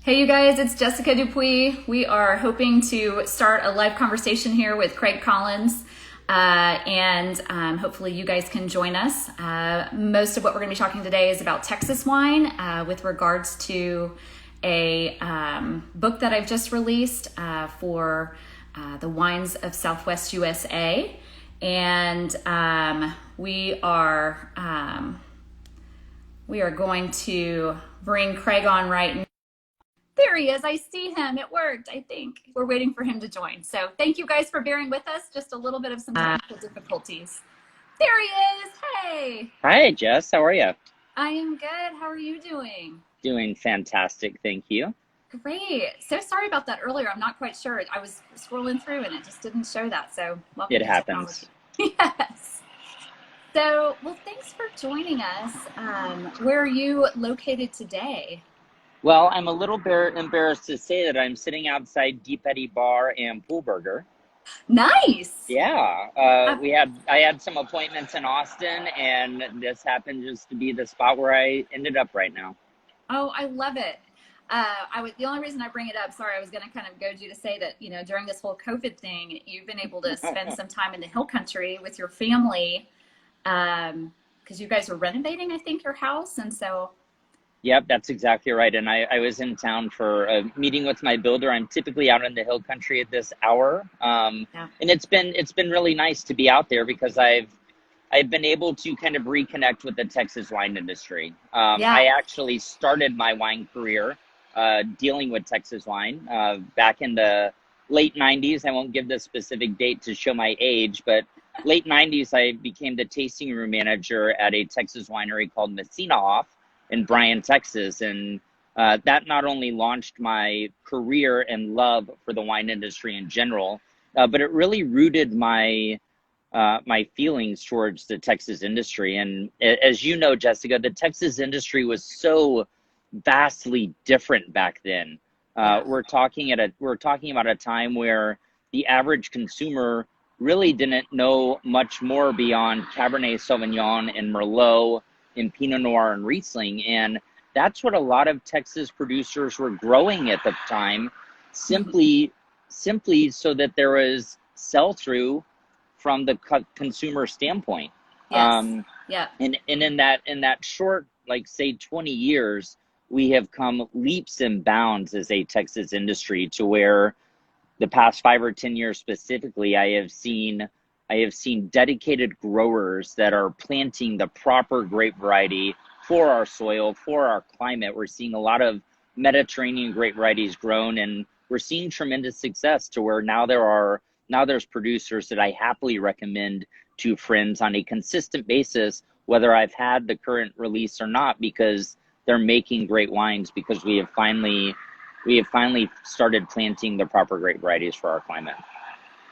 Hey, you guys, it's Jessica Dupuis. We are hoping to start a live conversation here with Craig Collins, and hopefully you guys can join us. Most of what we're going to be talking today is about Texas wine with regards to a book that I've just released for the wines of Southwest USA. And we are going to bring Craig on right now. There he is. I see him. It worked, I think. We're waiting for him to join. So thank you guys for bearing with us. Just a little bit of some technical difficulties. There he is. Hey. Hi, Jess. How are you? I am good. How are you doing? Doing fantastic, thank you. Great. So sorry about that earlier. I'm not quite sure. I was scrolling through and it just didn't show that. So welcome It to happens. technology. Yes. So, well, thanks for joining us. Where are you located today? Well, I'm a little embarrassed to say that I'm sitting outside Deep Eddy Bar and Pool Burger. Nice. Yeah, I had some appointments in Austin, and this happened just to be the spot where I ended up right now. Oh, I love it. The only reason I bring it up, sorry, I was going to kind of goad you to say that, during this whole COVID thing, you've been able to spend some time in the Hill Country with your family, because you guys are renovating, I think, your house. And so, Yep, that's exactly right. And I was in town for a meeting with my builder. I'm typically out in the Hill Country at this hour, yeah, and it's been really nice to be out there because I've been able to kind of reconnect with the Texas wine industry. yeah, I actually started my wine career dealing with Texas wine back in the late 90s. I won't give the specific date to show my age, but late 90s, I became the tasting room manager at a Texas winery called Messina Off in Bryan, Texas. And that not only launched my career and love for the wine industry in general, but it really rooted my my feelings towards the Texas industry. And as you know, Jessica, the Texas industry was so vastly different back then. yeah, We're talking about a time where the average consumer really didn't know much more beyond Cabernet Sauvignon and Merlot and Pinot Noir and Riesling. And that's what a lot of Texas producers were growing at the time, simply so that there was sell-through from the consumer standpoint. yes, yeah, And in that short, like say 20 years, we have come leaps and bounds as a Texas industry to where the past 5 or 10 years specifically, I have seen dedicated growers that are planting the proper grape variety for our soil, for our climate. We're seeing a lot of Mediterranean grape varieties grown, and we're seeing tremendous success to where now there's producers that I happily recommend to friends on a consistent basis, whether I've had the current release or not, because they're making great wines because we have finally started planting the proper grape varieties for our climate.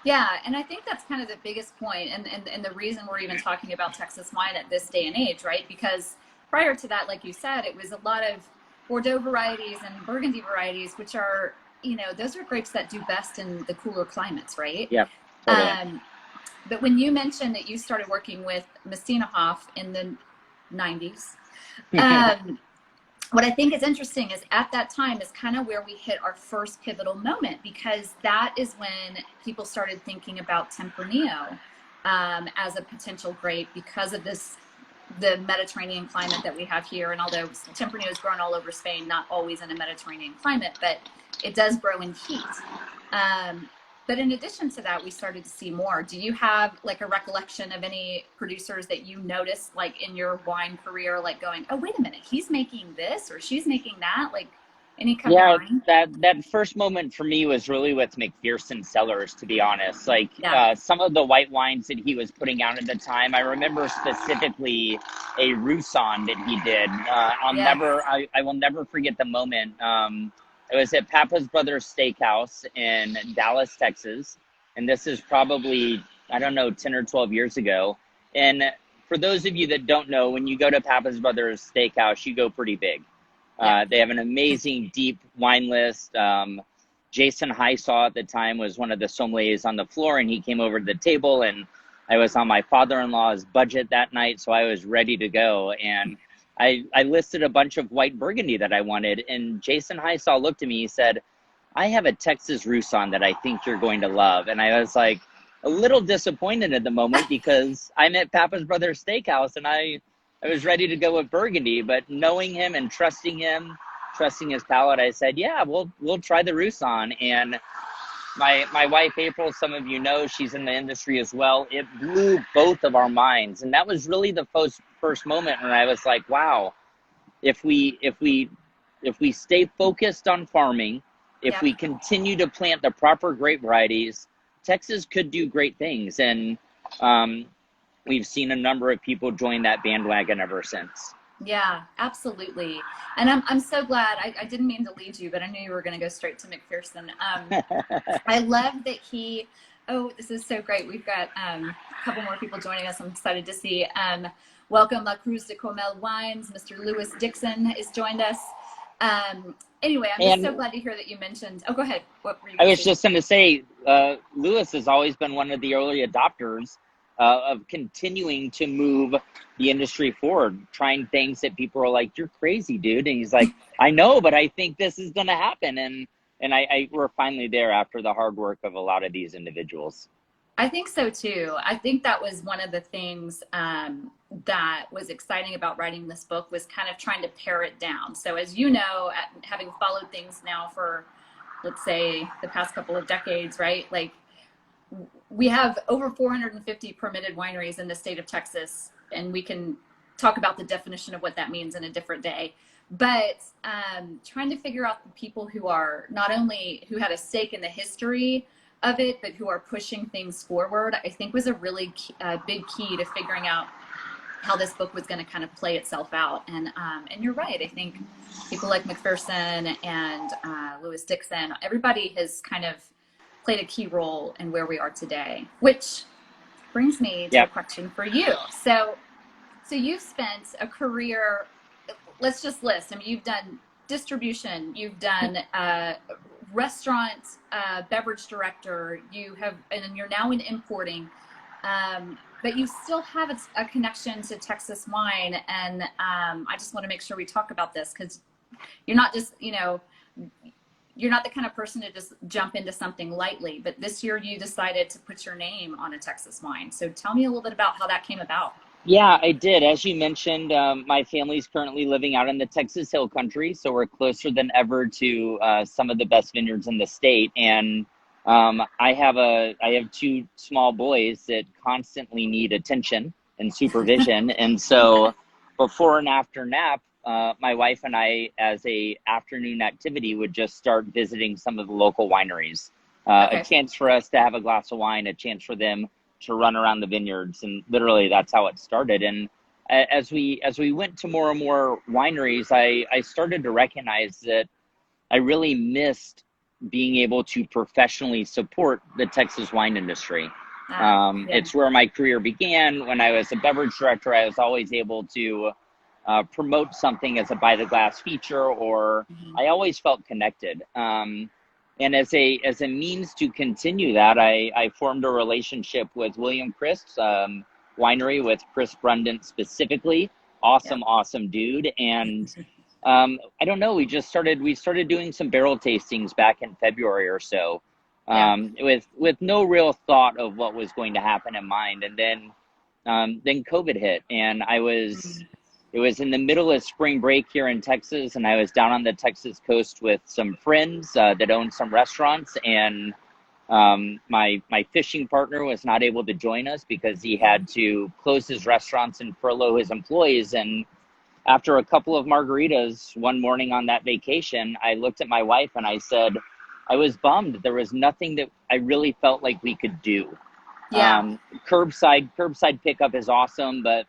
yeah. And I think that's kind of the biggest point, and the reason we're even talking about Texas wine at this day and age, right? Because prior to that, like you said, it was a lot of Bordeaux varieties and Burgundy varieties, which are, those are grapes that do best in the cooler climates, right? Yeah, totally. Um, but when you mentioned that you started working with Messina Hoff in the 90s, um, what I think is interesting is at that time is kind of where we hit our first pivotal moment, because that is when people started thinking about Tempranillo as a potential grape because of the Mediterranean climate that we have here. And although Tempranillo is grown all over Spain, not always in a Mediterranean climate, but it does grow in heat. But in addition to that, we started to see more. Do you have like a recollection of any producers that you noticed like in your wine career, like going, oh, wait a minute, he's making this or she's making that? Like any come to Yeah, mind? that first moment for me was really with McPherson Cellars, to be honest. Like Yeah. some of the white wines that he was putting out at the time, I remember specifically a Roussan that he did. Yes. I will never forget the moment. It was at Papa's Brothers Steakhouse in Dallas, Texas, and this is probably, I don't know, 10 or 12 years ago. And for those of you that don't know, when you go to Papa's Brothers Steakhouse, you go pretty big. Yeah. They have an amazing deep wine list. Jason Highsaw at the time was one of the sommeliers on the floor, and he came over to the table, and I was on my father-in-law's budget that night, so I was ready to go. And I listed a bunch of white Burgundy that I wanted, and Jason Highsaw looked at me, he said, I have a Texas Roussan that I think you're going to love. And I was like a little disappointed at the moment because I'm at Papa's Brothers Steakhouse and I was ready to go with Burgundy, but knowing him and trusting him, trusting his palate, I said, yeah, we'll try the Roussan. And my wife, April, some of you know, she's in the industry as well. It blew both of our minds. And that was really the first moment when I was like, wow, if we stay focused on farming, if Yep. we continue to plant the proper grape varieties, Texas could do great things. And we've seen a number of people join that bandwagon ever since. Yeah, absolutely. And I'm so glad. I didn't mean to lead you, but I knew you were going to go straight to McPherson. I love that oh, this is so great. We've got a couple more people joining us. I'm excited to see. Welcome, La Cruz de Comel Wines. Mr. Lewis Dixon has joined us. Anyway, I'm just so glad to hear that you mentioned. Oh, go ahead. What were you I was just going to say, Lewis has always been one of the early adopters of continuing to move the industry forward, trying things that people are like, you're crazy, dude. And he's like, I know, but I think this is going to happen. And we're finally there after the hard work of a lot of these individuals. I think so too. I think that was one of the things that was exciting about writing this book, was kind of trying to pare it down. So as you know, having followed things now for, let's say, the past couple of decades, right? Like, we have over 450 permitted wineries in the state of Texas, and we can talk about the definition of what that means in a different day. But trying to figure out the people who are not only who had a stake in the history of it, but who are pushing things forward, I think was a really big key to figuring out how this book was going to kind of play itself out. And you're right. I think people like McPherson and Lewis Dixon, everybody has kind of played a key role in where we are today, which brings me to a question for you. So you've spent a career, let's just list. I mean, you've done distribution, you've done restaurant, beverage director, and you're now in importing, but you still have a connection to Texas wine. And I just want to make sure we talk about this, because you're not just, you're not the kind of person to just jump into something lightly, but this year you decided to put your name on a Texas wine. So tell me a little bit about how that came about. Yeah, I did. As you mentioned, my family's currently living out in the Texas Hill Country, so we're closer than ever to some of the best vineyards in the state. And I have two small boys that constantly need attention and supervision. And so before and after nap, my wife and I, as a afternoon activity, would just start visiting some of the local wineries. A chance for us to have a glass of wine, a chance for them to run around the vineyards, and literally that's how it started. And as we went to more and more wineries, I started to recognize that I really missed being able to professionally support the Texas wine industry. It's where my career began. When I was a beverage director, I was always able to promote something as a by the glass feature, or I always felt connected. And as a means to continue that, I formed a relationship with William Crisp's winery, with Chris Brundant specifically. Awesome dude. And I don't know, we started doing some barrel tastings back in February or so, with no real thought of what was going to happen in mind. And then COVID hit, and it was in the middle of spring break here in Texas, and I was down on the Texas coast with some friends that own some restaurants, and my fishing partner was not able to join us because he had to close his restaurants and furlough his employees. And after a couple of margaritas one morning on that vacation, I looked at my wife and I said, I was bummed. There was nothing that I really felt like we could do. Curbside pickup is awesome, but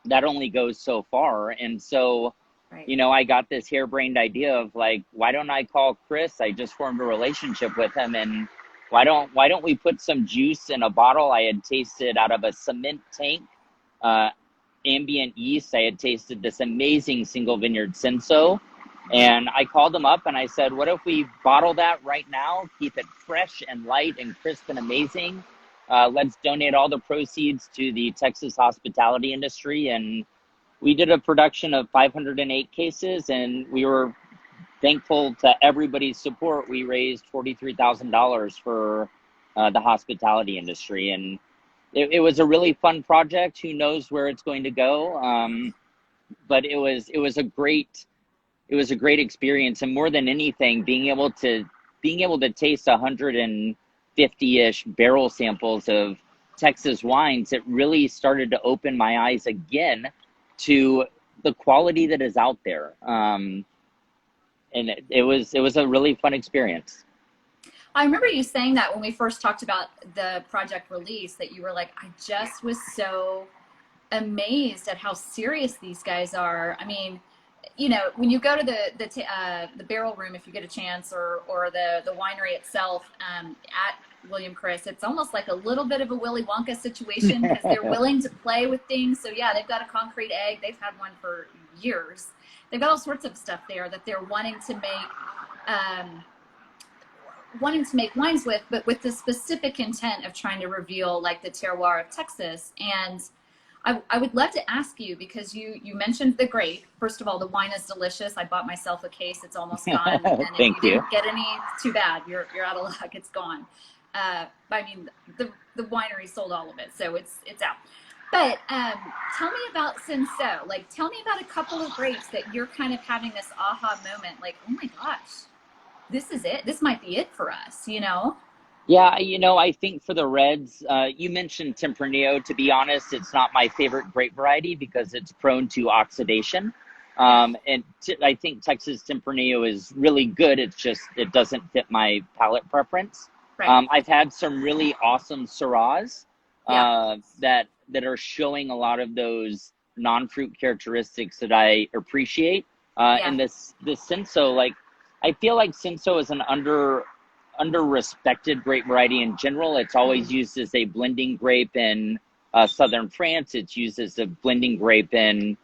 that only goes so far. And so, I got this harebrained idea of like, why don't I call Chris? I just formed a relationship with him, and why don't we put some juice in a bottle? I had tasted out of a cement tank, ambient yeast. I had tasted this amazing single vineyard Senso, and I called him up and I said, what if we bottle that right now, keep it fresh and light and crisp and amazing? Let's donate all the proceeds to the Texas hospitality industry. And we did a production of 508 cases, and we were thankful to everybody's support. We raised $43,000 for the hospitality industry, and it was a really fun project. Who knows where it's going to go? But it was a great experience, and more than anything, being able to taste 150-ish barrel samples of Texas wines, it really started to open my eyes again to the quality that is out there. And it was a really fun experience. I remember you saying that when we first talked about the project release, that you were like, I just was so amazed at how serious these guys are. I mean, you know, when you go to the barrel room, if you get a chance, or the winery itself at William Chris, it's almost like a little bit of a Willy Wonka situation, because they're willing to play with things. So yeah, they've got a concrete egg. They've had one for years. They've got all sorts of stuff there that they're wanting to make wines with, but with the specific intent of trying to reveal like the terroir of Texas. And I would love to ask you, because you mentioned the grape. First of all, the wine is delicious. I bought myself a case. It's almost gone. And if Thank you. didn't get any, too bad. You're out of luck. It's gone. I mean, the winery sold all of it, so it's out. But tell me about Cinsault. Like, tell me about a couple of grapes that you're kind of having this aha moment. Like, oh my gosh, this is it. This might be it for us, you know? Yeah, you know, I think for the reds, you mentioned Tempranillo. To be honest, it's not my favorite grape variety because it's prone to oxidation. I think Texas Tempranillo is really good. It's just, it doesn't fit my palate preference. Right. I've had some really awesome Syrahs that are showing a lot of those non-fruit characteristics that I appreciate. And this Cinsault, like, I feel like Cinsault is an under-respected grape variety in general. It's always used as a blending grape in southern France. It's used as a blending grape in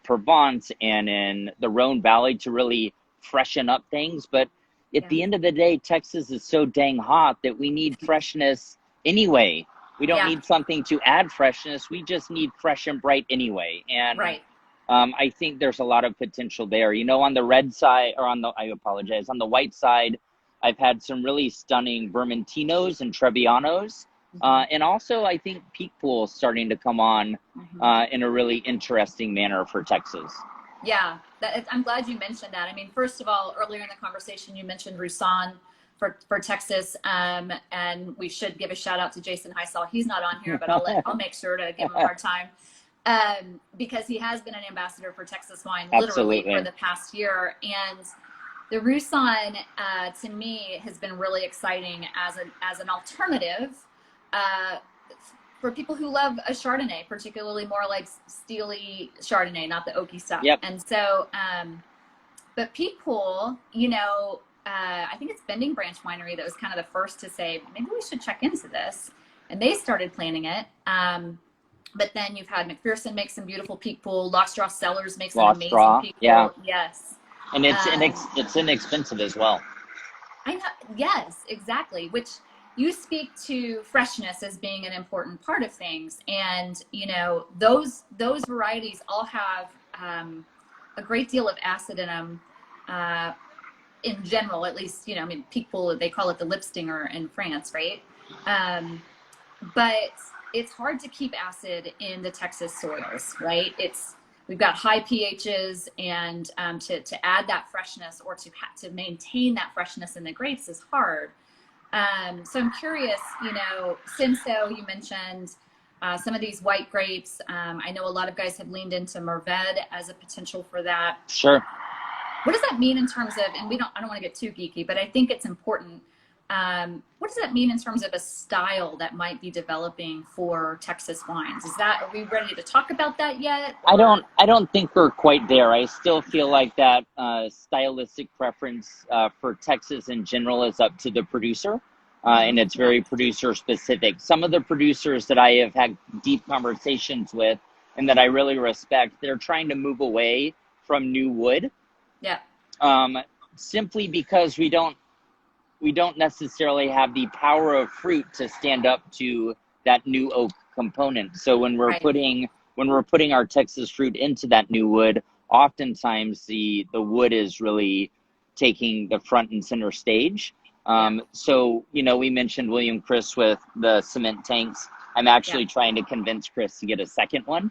Provence and in the Rhone Valley to really freshen up things. But at the end of the day, Texas is so dang hot that we need freshness anyway. We don't need something to add freshness. We just need fresh and bright anyway. And I think there's a lot of potential there. You know, on the red side, or on the white side, I've had some really stunning Vermentinos and Trebbianos. And also, I think Peak Pool is starting to come on in a really interesting manner for Texas. Yeah, I'm glad you mentioned that. I mean, first of all, earlier in the conversation, you mentioned Roussan for Texas, and we should give a shout out to Jason Heisel. He's not on here, but I'll make sure to give him a hard time, because he has been an ambassador for Texas wine literally for the past year. And the Roussan, to me, has been really exciting as an alternative for people who love a Chardonnay, particularly more like steely Chardonnay, not the oaky stuff. And so, but Peak Pool, you know, I think it's Bending Branch Winery that was kind of the first to say, maybe we should check into this. And they started planning it. But then you've had McPherson make some beautiful Peak Pool. Lockstraw Cellars makes some amazing Peak Pool. Yes. And it's inexpensive as well. I know. Yes, exactly. Which you speak to freshness as being an important part of things. And, you know, those varieties all have a great deal of acid in them. In general, at least, you know, I mean, Peak Pool, they call it the lip stinger in France, right? But it's hard to keep acid in the Texas soils, right? We've got high pHs, and to add that freshness, or to maintain that freshness in the grapes is hard. So I'm curious, you know, Cinsault, you mentioned some of these white grapes. I know a lot of guys have leaned into Merved as a potential for that. Sure. What does that mean in terms of, and I don't want to get too geeky, but I think it's important. What does that mean in terms of a style that might be developing for Texas wines? Are we ready to talk about that yet? Or? I don't think we're quite there. I still feel like that stylistic preference for Texas in general is up to the producer, and it's very producer specific. Some of the producers that I have had deep conversations with and that I really respect, they're trying to move away from new wood. Yeah. Simply because we don't necessarily have the power of fruit to stand up to that new oak component. So when we're putting when we're putting our Texas fruit into that new wood, oftentimes the wood is really taking the front and center stage. So, you know, we mentioned William Chris with the cement tanks. I'm actually trying to convince Chris to get a second one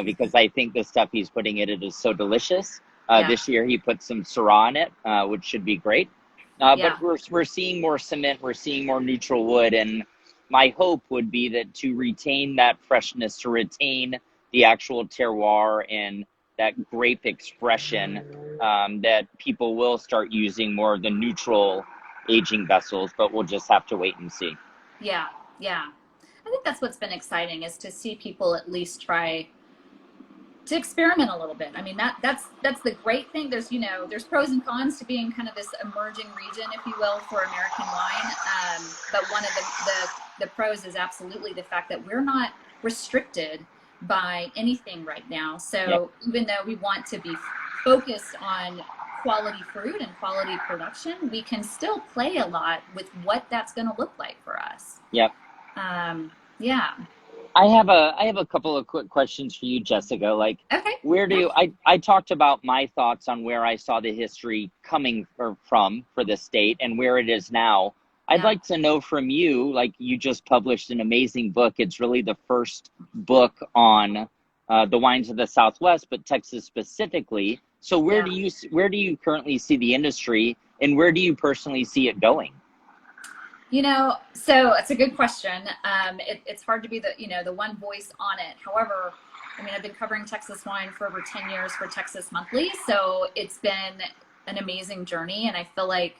because I think the stuff he's putting in it is so delicious. This year he put some Syrah in it, which should be great. But we're seeing more cement, we're seeing more neutral wood, and my hope would be that to retain that freshness, to retain the actual terroir and that grape expression, that people will start using more of the neutral aging vessels, but we'll just have to wait and see. Yeah, yeah. I think that's what's been exciting, is to see people at least try to experiment a little bit. I mean, that's the great thing. There's, you know, there's pros and cons to being kind of this emerging region, if you will, for American wine. But one of the pros is absolutely the fact that we're not restricted by anything right now. So even though we want to be focused on quality fruit and quality production, we can still play a lot with what that's going to look like for us. Yeah. I have a couple of quick questions for you, Jessica. Like, where do I talked about my thoughts on where I saw the history coming from for the state and where it is now. I'd like to know from you, like, you just published an amazing book. It's really the first book on the wines of the Southwest, but Texas specifically. So where do you currently see the industry, and where do you personally see it going? You know, so it's a good question. It's hard to be the one voice on it. However, I mean, I've been covering Texas wine for over 10 years for Texas Monthly. So it's been an amazing journey. And I feel like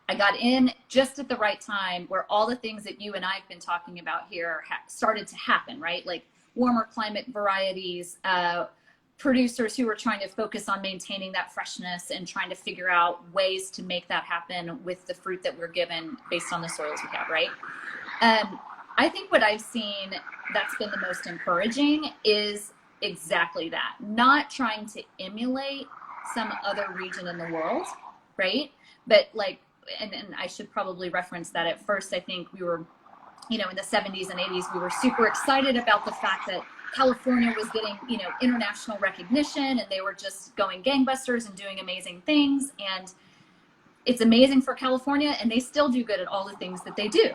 I got in just at the right time, where all the things that you and I have been talking about here started to happen, right? Like warmer climate varieties, producers who are trying to focus on maintaining that freshness and trying to figure out ways to make that happen with the fruit that we're given based on the soils we have, right? I think what I've seen that's been the most encouraging is exactly that. Not trying to emulate some other region in the world, right? But like, and I should probably reference that at first, I think we were, you know, in the 70s and 80s, we were super excited about the fact that California was getting, you know, international recognition, and they were just going gangbusters and doing amazing things. And it's amazing for California, and they still do good at all the things that they do.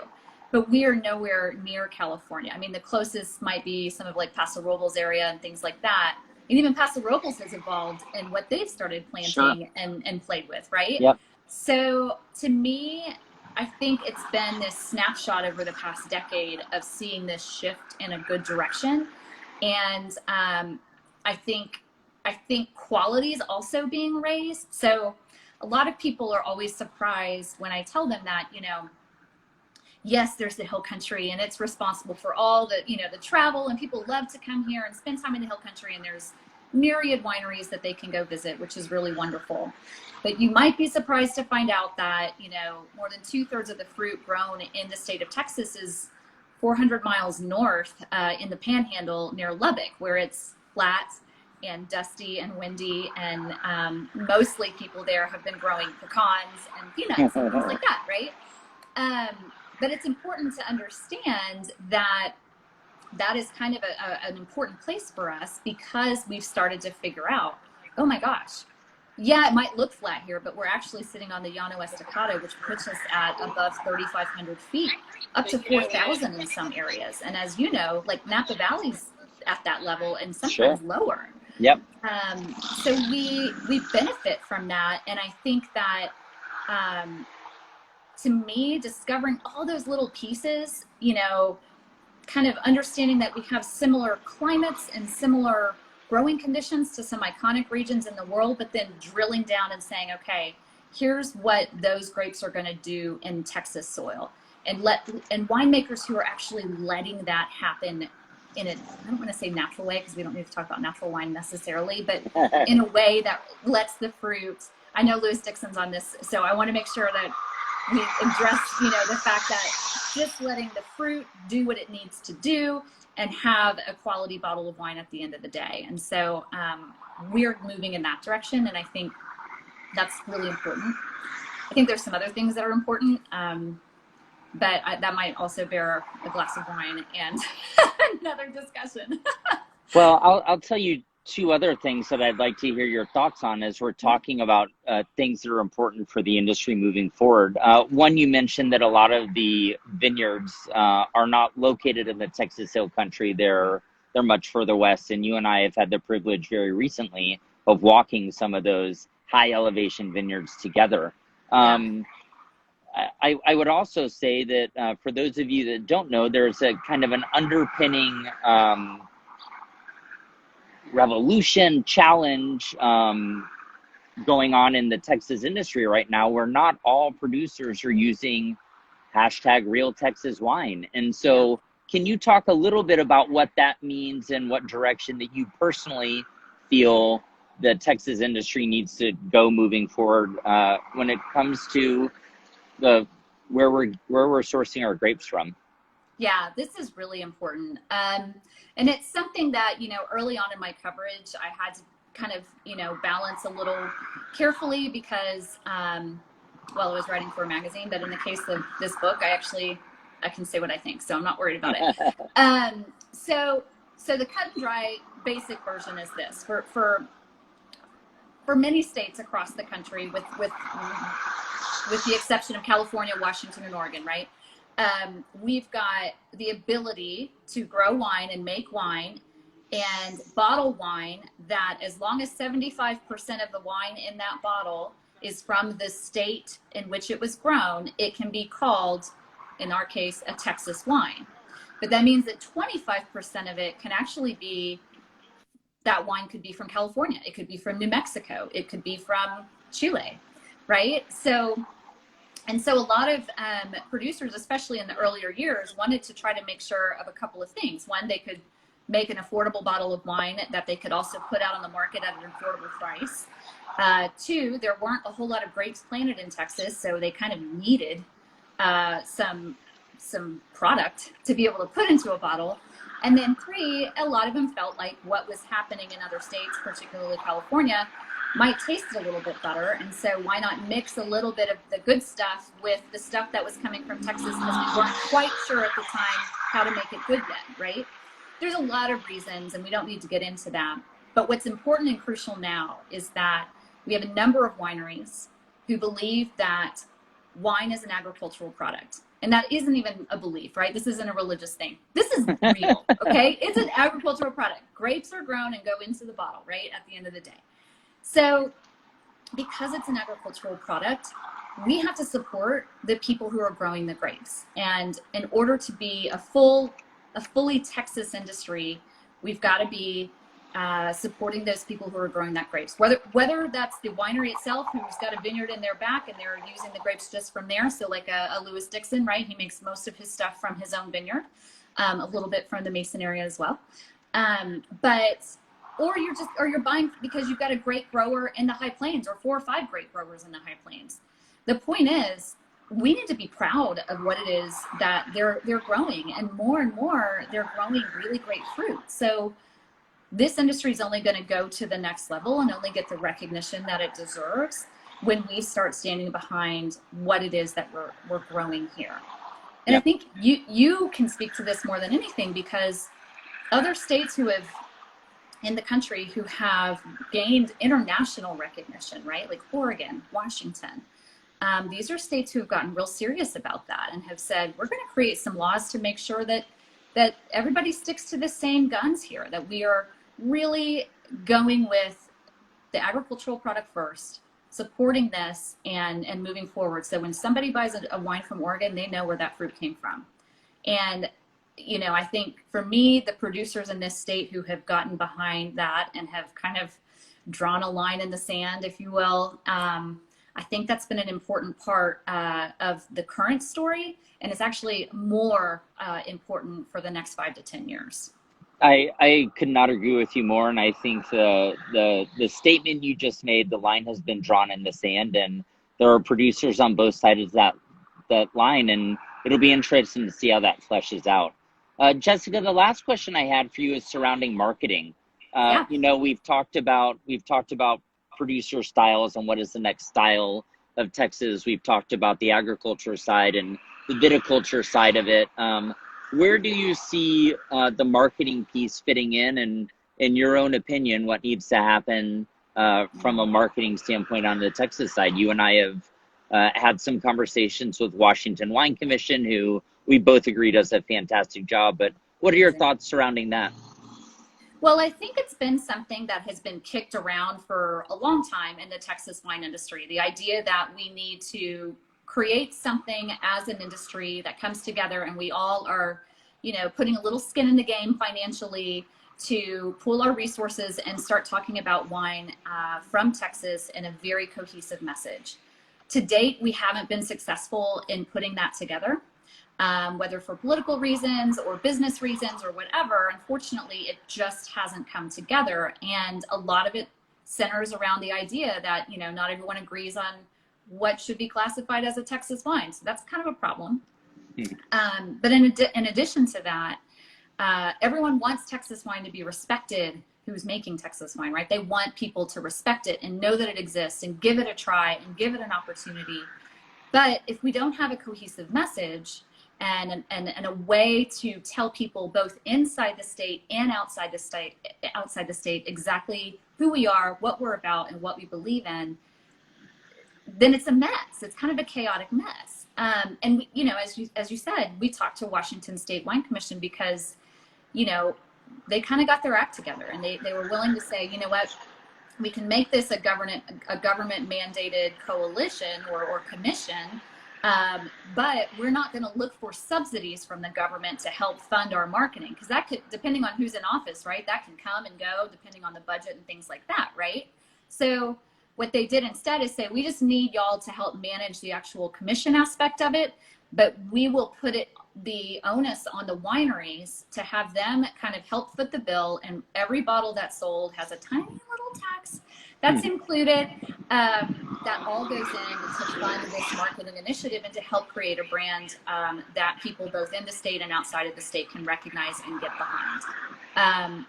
But we are nowhere near California. I mean, the closest might be some of like Paso Robles area and things like that. And even Paso Robles has evolved in what they've started planting and played with, right? So to me, I think it's been this snapshot over the past decade of seeing this shift in a good direction. And I think quality is also being raised. So a lot of people are always surprised when I tell them that, you know, yes, there's the hill country, and it's responsible for all the, you know, the travel, and people love to come here and spend time in the hill country, and there's myriad wineries that they can go visit, which is really wonderful. But you might be surprised to find out that, you know, more than 2/3 of the fruit grown in the state of Texas is 400 miles north in the Panhandle near Lubbock, where it's flat and dusty and windy, and mostly people there have been growing pecans and peanuts and things like that, right? But it's important to understand that that is kind of an important place for us, because we've started to figure out, oh my gosh, yeah, it might look flat here, but we're actually sitting on the Llano Estacado, which puts us at above 3,500 feet, up to 4,000 in some areas. And as you know, like Napa Valley's at that level, and sometimes lower. So we benefit from that. And I think that, to me, discovering all those little pieces, you know, kind of understanding that we have similar climates and similar growing conditions to some iconic regions in the world, but then drilling down and saying, okay, here's what those grapes are going to do in Texas soil, and winemakers who are actually letting that happen in a, I don't want to say natural way, because we don't need to talk about natural wine necessarily, but in a way that lets the fruit. I know Lewis Dixon's on this, so I want to make sure that we address, you know, the fact that just letting the fruit do what it needs to do and have a quality bottle of wine at the end of the day. And so we're moving in that direction, and I think that's really important. I think there's some other things that are important, but that might also bear a glass of wine and another discussion. Well, I'll tell you two other things that I'd like to hear your thoughts on as we're talking about things that are important for the industry moving forward. One, you mentioned that a lot of the vineyards are not located in the Texas Hill Country. They're much further west, and you and I have had the privilege very recently of walking some of those high elevation vineyards together. I would also say that for those of you that don't know, there's a kind of an underpinning revolution, challenge going on in the Texas industry right now, where not all producers are using hashtag real Texas wine. And so can you talk a little bit about what that means and what direction that you personally feel the Texas industry needs to go moving forward when it comes to where we're sourcing our grapes from? Yeah, this is really important. And it's something that, early on in my coverage, I had to kind of, balance a little carefully because, I was writing for a magazine, but in the case of this book, I can say what I think, so I'm not worried about it. So the cut and dry basic version is this: for many states across the country, with the exception of California, Washington, and Oregon, right? We've got the ability to grow wine and make wine and bottle wine that, as long as 75% of the wine in that bottle is from the state in which it was grown, it can be called, in our case, a Texas wine. But that means that 25% of it can actually be, that wine could be from California. It could be from New Mexico. It could be from Chile, right? So a lot of producers, especially in the earlier years, wanted to try to make sure of a couple of things. One, they could make an affordable bottle of wine that they could also put out on the market at an affordable price. Two, there weren't a whole lot of grapes planted in Texas, so they kind of needed some product to be able to put into a bottle. And then three, a lot of them felt like what was happening in other states, particularly California, might taste a little bit better. And so why not mix a little bit of the good stuff with the stuff that was coming from Texas, because we weren't quite sure at the time how to make it good then, right? There's a lot of reasons, and we don't need to get into that. But what's important and crucial now is that we have a number of wineries who believe that wine is an agricultural product. And that isn't even a belief, right? This isn't a religious thing. This is real, okay? It's an agricultural product. Grapes are grown and go into the bottle, right, at the end of the day. So because it's an agricultural product, we have to support the people who are growing the grapes. And in order to be a fully Texas industry, we've got to be supporting those people who are growing that grapes. Whether that's the winery itself, who's got a vineyard in their back and they're using the grapes just from there. So like a Lewis Dixon, right? He makes most of his stuff from his own vineyard, a little bit from the Mason area as well. Or you're buying because you've got a great grower in the High Plains, or 4 or 5 great growers in the High Plains. The point is, we need to be proud of what it is that they're growing, and more they're growing really great fruit. So this industry is only going to go to the next level and only get the recognition that it deserves when we start standing behind what it is that we're growing here. And I think you can speak to this more than anything, because other states in the country who have gained international recognition, right? Like Oregon, Washington. These are states who have gotten real serious about that and have said, we're going to create some laws to make sure that everybody sticks to the same guns here, that we are really going with the agricultural product first, supporting this and moving forward. So when somebody buys a wine from Oregon, they know where that fruit came from. And I think for me, the producers in this state who have gotten behind that and have kind of drawn a line in the sand, if you will, I think that's been an important part of the current story, and it's actually more important for the next 5 to 10 years. I could not agree with you more, and I think the statement you just made, the line has been drawn in the sand, and there are producers on both sides of that line, and it'll be interesting to see how that fleshes out. Jessica, the last question I had for you is surrounding marketing. We've talked about producer styles and what is the next style of Texas. We've talked about the agriculture side and the viticulture side of it. Where do you see the marketing piece fitting in, and in your own opinion, what needs to happen from a marketing standpoint on the Texas side? You and I have had some conversations with Washington Wine Commission, who we both agree does a fantastic job. But what are your thoughts surrounding that? Well, I think it's been something that has been kicked around for a long time in the Texas wine industry. The idea that we need to create something as an industry that comes together and we all are, putting a little skin in the game financially to pool our resources and start talking about wine from Texas in a very cohesive message. To date, we haven't been successful in putting that together. Whether for political reasons or business reasons or whatever, unfortunately, it just hasn't come together. And a lot of it centers around the idea that, not everyone agrees on what should be classified as a Texas wine. So that's kind of a problem. But in addition to that, everyone wants Texas wine to be respected who's making Texas wine, right? They want people to respect it and know that it exists and give it a try and give it an opportunity. But if we don't have a cohesive message, and a way to tell people both inside the state and outside the state exactly who we are, what we're about, and what we believe in, then it's a mess. It's kind of a chaotic mess. And we, as you said, we talked to Washington State Wine Commission because, they kind of got their act together, and they were willing to say, you know what, we can make this a government mandated coalition or commission. But we're not going to look for subsidies from the government to help fund our marketing, because that could, depending on who's in office, right, that can come and go depending on the budget and things like that, right? So what they did instead is say, we just need y'all to help manage the actual commission aspect of it, but we will put the onus on the wineries to have them kind of help foot the bill, and every bottle that's sold has a tiny little tax that's included, that all goes in to fund this marketing initiative and to help create a brand that people both in the state and outside of the state can recognize and get behind.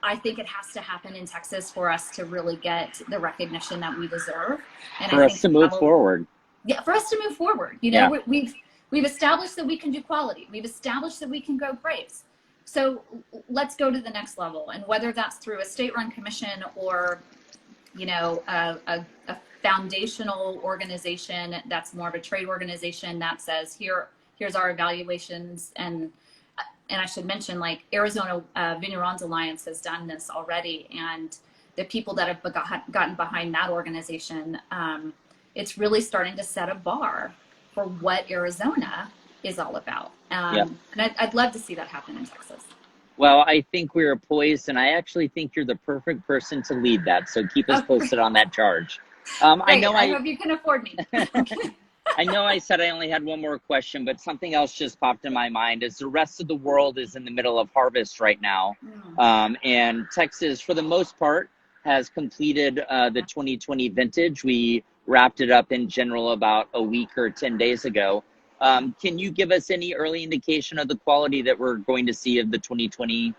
I think it has to happen in Texas for us to really get the recognition that we deserve. And for us to move forward. Yeah, for us to move forward. We've established that we can do quality. We've established that we can grow grapes. So let's go to the next level. And whether that's through a state-run commission or, a foundational organization that's more of a trade organization that says, here's our evaluations. And I should mention, like, Arizona Vignerons Alliance has done this already. And the people that have gotten behind that organization, it's really starting to set a bar for what Arizona is all about. And I'd love to see that happen in Texas. Well, I think we're poised, and I actually think you're the perfect person to lead that. So keep us posted on that charge. I hope you can afford me. I know I said I only had one more question, but something else just popped in my mind. As the rest of the world is in the middle of harvest right now, and Texas, for the most part, has completed the 2020 vintage. We wrapped it up in general about a week or 10 days ago. Can you give us any early indication of the quality that we're going to see of the 2020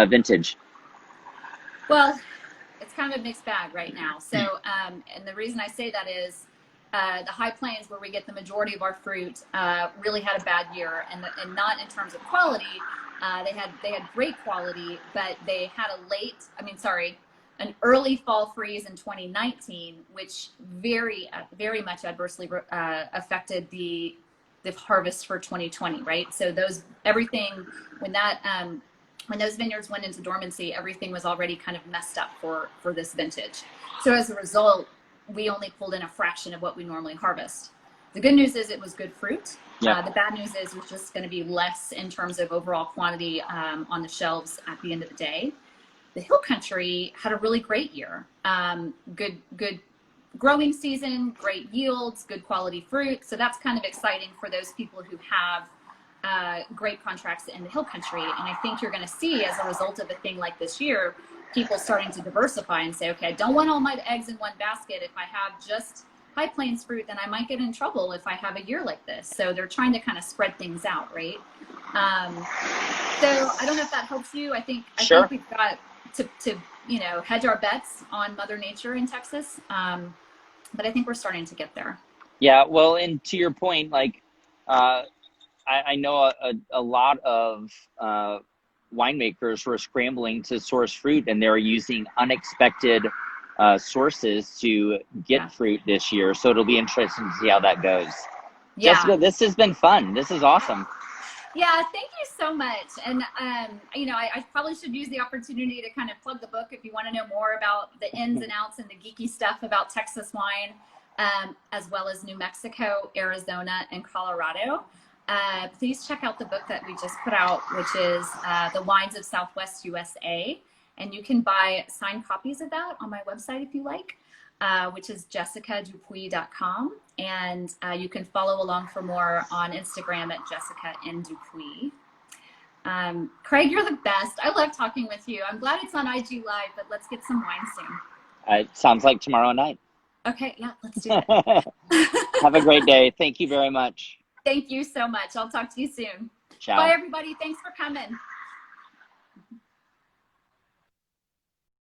vintage? Well, it's kind of a mixed bag right now. So, and the reason I say that is the High Plains, where we get the majority of our fruit, really had a bad year, and not in terms of quality. They had great quality, but they had an early fall freeze in 2019, which very much adversely affected the harvest for 2020, right? So everything when those vineyards went into dormancy, everything was already kind of messed up for this vintage. So as a result, we only pulled in a fraction of what we normally harvest. The good news is it was good fruit. The bad news is it's just going to be less in terms of overall quantity on the shelves at the end of the day. The Hill Country had a really great year. Good growing season, great yields, good quality fruit. So that's kind of exciting for those people who have great contracts in the Hill Country. And I think you're going to see, as a result of a thing like this year, people starting to diversify and say, okay, I don't want all my eggs in one basket. If I have just High Plains fruit, then I might get in trouble if I have a year like this. So they're trying to kind of spread things out, right? So I don't know if that helps you. I think we've got to hedge our bets on Mother Nature in Texas. But I think we're starting to get there. Yeah, well, and to your point, like I know a lot of winemakers were scrambling to source fruit, and they're using unexpected sources to get fruit this year. So it'll be interesting to see how that goes. Yeah. Jessica, this has been fun. This is awesome. Yeah, thank you so much. And, you know, I probably should use the opportunity to kind of plug the book if you want to know more about the ins and outs and the geeky stuff about Texas wine, as well as New Mexico, Arizona, and Colorado. Please check out the book that we just put out, which is The Wines of Southwest USA. And you can buy signed copies of that on my website if you like, which is jessicadupuis.com. And you can follow along for more on Instagram at Jessica N. Dupuis. Craig, you're the best. I love talking with you. I'm glad it's on IG Live, but let's get some wine soon. It sounds like tomorrow night. Okay, yeah, let's do it. Have a great day. Thank you very much. Thank you so much. I'll talk to you soon. Ciao. Bye, everybody. Thanks for coming.